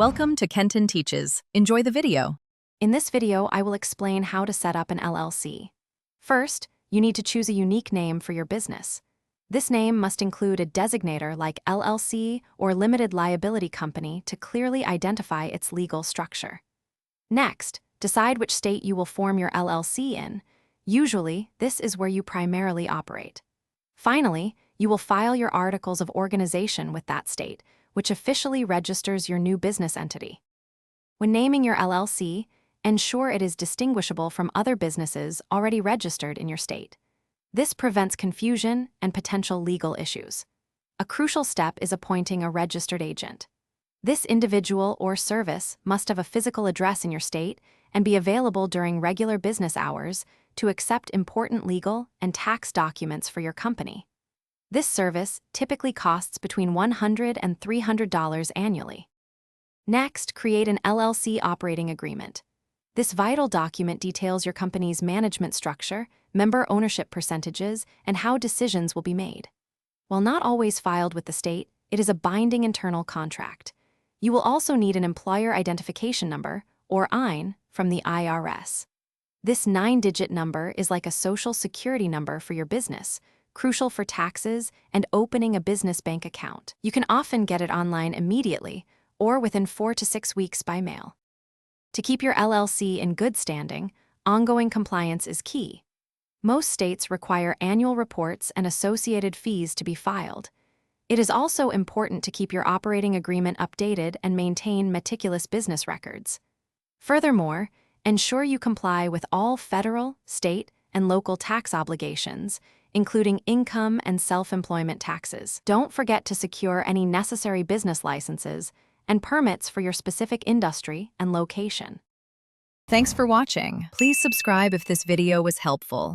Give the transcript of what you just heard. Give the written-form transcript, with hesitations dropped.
Welcome to Kenton Teaches. Enjoy the video. In this video, I will explain how to set up an LLC. First, you need to choose a unique name for your business. This name must include a designator like LLC or Limited Liability Company to clearly identify its legal structure. Next, decide which state you will form your LLC in. Usually, this is where you primarily operate. Finally, you will file your articles of organization with that state, which officially registers your new business entity. When naming your LLC, ensure it is distinguishable from other businesses already registered in your state. This prevents confusion and potential legal issues. A crucial step is appointing a registered agent. This individual or service must have a physical address in your state and be available during regular business hours to accept important legal and tax documents for your company. This service typically costs between $100 and $300 annually. Next, create an LLC operating agreement. This vital document details your company's management structure, member ownership percentages, and how decisions will be made. While not always filed with the state, it is a binding internal contract. You will also need an employer identification number, or EIN, from the IRS. This 9-digit number is like a social security number for your business, crucial for taxes and opening a business bank account. You can often get it online immediately or within 4 to 6 weeks by mail. To keep your LLC in good standing, ongoing compliance is key. Most states require annual reports and associated fees to be filed. It is also important to keep your operating agreement updated and maintain meticulous business records. Furthermore, ensure you comply with all federal, state, and local tax obligations, including income and self-employment taxes. Don't forget to secure any necessary business licenses and permits for your specific industry and location. Thanks for watching. Please subscribe if this video was helpful.